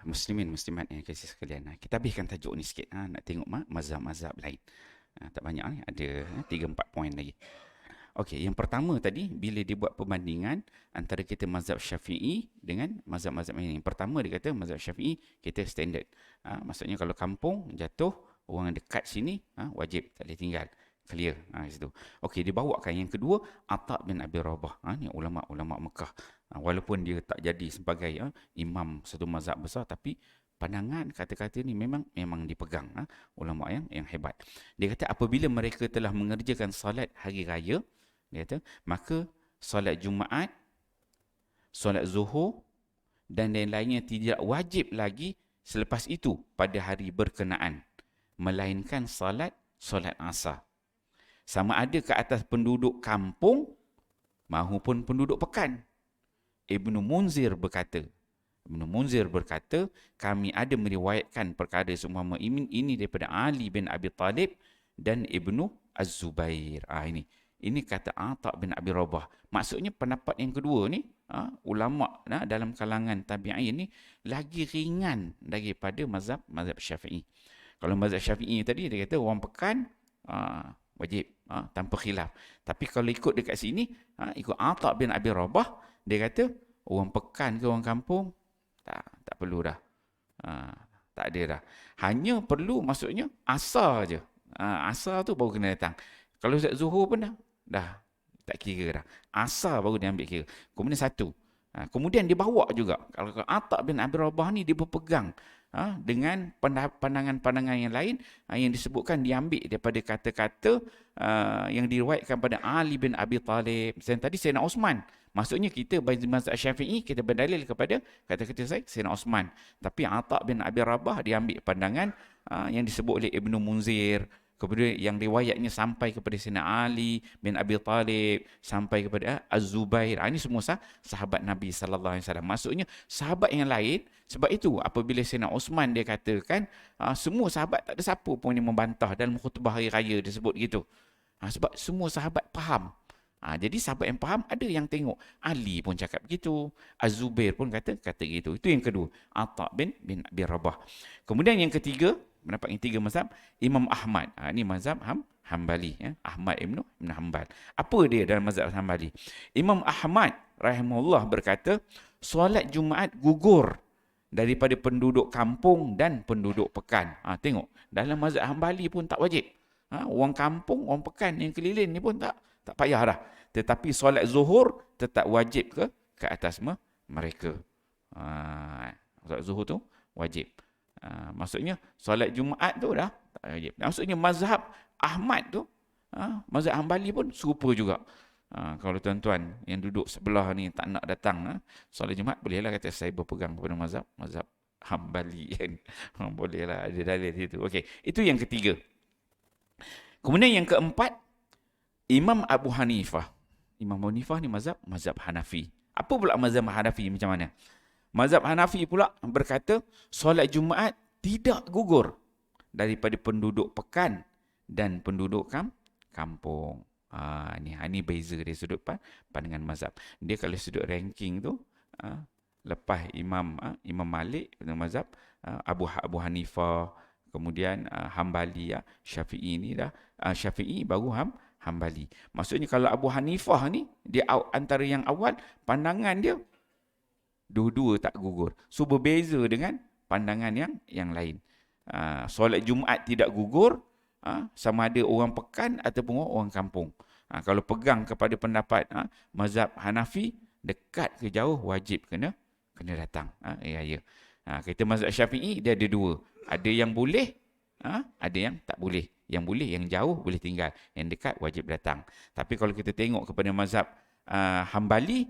Muslimin, muslimat yang kasih sekalian. Kita habiskan tajuk ni sikit. Nak tengok mazhab-mazhab lain. Tak banyak ni. Ada 3-4 poin lagi. Okey, yang pertama tadi, bila dia buat perbandingan antara kita mazhab Syafi'i dengan mazhab-mazhab lain. Yang pertama dia kata mazhab Syafi'i kita standard. Maksudnya kalau kampung jatuh, orang dekat sini wajib, tak boleh tinggal. Clear situ. Okey, dia bawakan yang kedua, Atha bin Abi Rabah. Ni ulama-ulama Mekah. Walaupun dia tak jadi sebagai imam satu mazhab besar, tapi pandangan kata-kata ni memang dipegang ulama yang hebat. Dia kata apabila mereka telah mengerjakan solat hari raya, dia kata maka solat Jumaat, solat Zuhur dan lain-lainnya tidak wajib lagi selepas itu pada hari berkenaan, melainkan solat Asar. Sama ada ke atas penduduk kampung maupun penduduk pekan. Ibnu Munzir berkata, kami ada meriwayatkan perkara seumpama ini daripada Ali bin Abi Talib dan Ibnu Az-Zubair. Ini kata Atha bin Abi Rabah. Maksudnya pendapat yang kedua ni, ulama dalam kalangan tabi'in ni lagi ringan daripada mazhab Syafi'i. Kalau mazhab Syafi'i tadi dia kata orang pekan wajib tanpa khilaf. Tapi kalau ikut dekat sini, ikut Atha bin Abi Rabah, dia kata orang pekan ke orang kampung tak perlu dah. Tak ada dah. Hanya perlu maksudnya asar je. Asar tu baru kena datang. Kalau Zuhur pun dah tak kira dah. Asar baru dia ambil kira. Kemudian satu. Kemudian dia bawa juga. Kalau Atha bin Abi Rabah ni dia berpegang dengan pandangan-pandangan yang lain yang disebutkan diambil daripada kata-kata yang diriwayatkan pada Ali bin Abi Talib. Dan tadi Sayyidina Osman. Maksudnya kita bagi mazhab Syafi'i kita berdalil kepada kata-kata Sayyidina Osman. Tapi Atha bin Abi Rabah diambil pandangan yang disebut oleh Ibnu Munzir. Kemudian yang riwayatnya sampai kepada Sayyidina Ali bin Abi Talib, sampai kepada Az-Zubair. Ini semua sahabat Nabi sallallahu alaihi wasallam. Maksudnya sahabat yang lain, sebab itu apabila Sayyidina Osman dia katakan semua sahabat tak ada siapa pun yang membantah dalam khutbah hari raya disebut gitu. Sebab semua sahabat faham. Jadi sahabat yang faham ada yang tengok. Ali pun cakap begitu. Az-Zubair pun kata gitu. Itu yang kedua. Atha bin Abi Rabah. Kemudian yang ketiga, pendapat yang tiga mazhab, Imam Ahmad. Ini mazhab Hambali. Ahmad Ibn Hanbal. Apa dia dalam mazhab Hambali? Imam Ahmad rahimahullah berkata, solat Jumaat gugur daripada penduduk kampung dan penduduk pekan. Tengok, dalam mazhab Hambali pun tak wajib. Orang kampung, orang pekan yang keliling ni pun tak payah dah. Tetapi solat zuhur tetap wajib ke atas mereka. Solat zuhur tu wajib. Maksudnya solat Jumaat tu dah tak wajib. Maksudnya mazhab Ahmad tu, mazhab Hambali pun serupa juga. Kalau tuan-tuan yang duduk sebelah ni tak nak datang solat Jumaat, bolehlah kata saya berpegang kepada mazhab Hambali kan. Bolehlah, ada dalil situ. Okey, itu yang ketiga. Kemudian yang keempat, Imam Abu Hanifah. Imam Abu Hanifah ni mazhab Hanafi. Apa pula mazhab Hanafi macam mana? Mazhab Hanafi pula berkata solat Jumaat tidak gugur daripada penduduk pekan dan penduduk kampung. Ini beza dari sudut pandangan mazhab. Dia kalau sudut ranking tu, lepas Imam Malik mazhab Abu Hanifah, kemudian Hambali, Syafi'i ni dah Syafi'i baru Hambali. Maksudnya kalau Abu Hanifah ni dia antara yang awal, pandangan dia dua-dua tak gugur. So berbeza dengan pandangan yang lain. Solat Jumaat tidak gugur, sama ada orang pekan ataupun orang kampung. Kalau pegang kepada pendapat mazhab Hanafi, dekat ke jauh wajib kena datang. Ya. Kita mazhab Syafi'i dia ada dua. Ada yang boleh, ada yang tak boleh. Yang boleh, yang jauh boleh tinggal. Yang dekat wajib datang. Tapi kalau kita tengok kepada mazhab Hambali,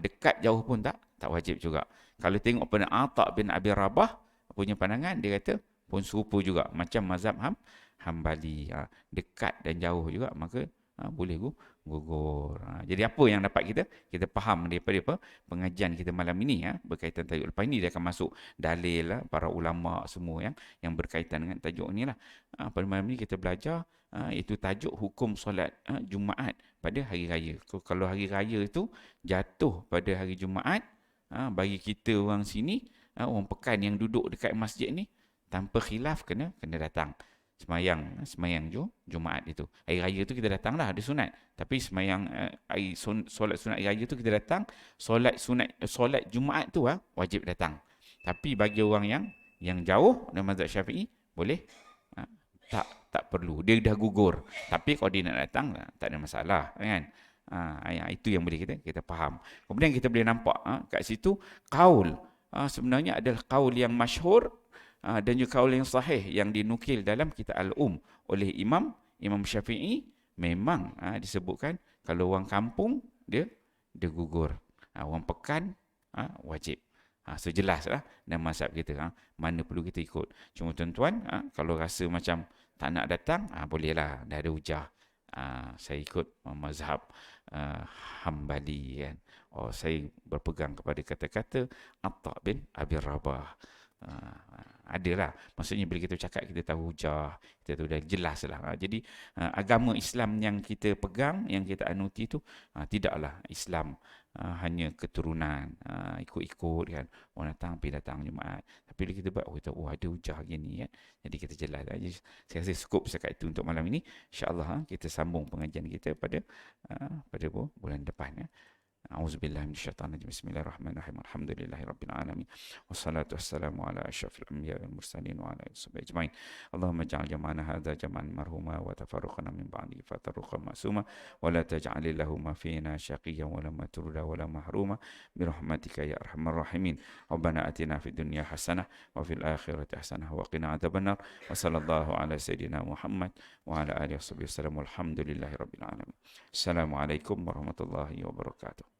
dekat jauh pun tak wajib juga. Kalau tengok pada Atha bin Abi Rabah punya pandangan, dia kata pun serupa juga macam mazhab Hambali. Dekat dan jauh juga, maka boleh gugur. Jadi apa yang dapat kita faham daripada pengajian kita malam ini berkaitan tajuk lepas ini, dia akan masuk dalil para ulama semua yang berkaitan dengan tajuk ni lah. Pada malam ini kita belajar itu tajuk hukum solat Jumaat pada hari raya. Kalau hari raya itu jatuh pada hari Jumaat, bagi kita orang sini, orang pekan yang duduk dekat masjid ni, tanpa khilaf kena datang semayang Jumaat itu. Hari raya tu kita datang lah, ada sunat. Tapi semayang solat sunat hari raya tu kita datang. Solat Jumaat tu wajib datang. Tapi bagi orang yang jauh dalam mazhab Syafi'i, boleh tak perlu. Dia dah gugur. Tapi kalau dia nak datang, tak ada masalah kan. Itu yang boleh kita faham. Kemudian kita boleh nampak kat situ kaul sebenarnya adalah kaul yang masyhur, dan juga kaul yang sahih yang dinukil dalam kitab Al-Um oleh Imam Syafi'i. Memang disebutkan kalau orang kampung dia gugur, orang pekan wajib. Sejelas lah dalam mazhab kita, mana perlu kita ikut. Cuma tuan-tuan kalau rasa macam tak nak datang, bolehlah, dah ada hujah. Saya ikut mazhab Hambali kan. Saya berpegang kepada kata-kata Atha bin Abi Rabah. Adalah, maksudnya bila kita cakap kita tahu hujah, kita tahu dah jelas lah. Jadi agama Islam yang kita pegang, yang kita anuti tu tidaklah Islam hanya keturunan ikut-ikut kan, orang datang Jumaat. Tapi bila kita buat, kita ada hujah gini kan, jadi kita jelas. Jadi saya rasa cukup setakat itu untuk malam ini. InsyaAllah kita sambung pengajian kita pada bulan depan. A'udzubillahi minasyaitonir rajim. Bismillahirrahmanirrahim. Alhamdulillahirabbil alamin. Wassalatu wassalamu ala asyrafil anbiya'i wal mursalin wa ala alihi washabbihi ajmain. Allahumma ij'al jam'ana hadza jam'an marhuma wa tafarruqana min ba'dihi fatafarruqan ma'suma wa la taj'al lahum fina shaqiyyan wa la matruda wa la mahruma bi rahmatika ya arhamar rahimin. Rabbana atina fid dunya hasanah wa fil akhirati hasanah wa qina adzabannar. Wa sallallahu ala sayidina Muhammad wa ala alihi washabbihi wasallam. Walhamdulillahirabbil alamin. Assalamualaikum warahmatullahi wabarakatuh.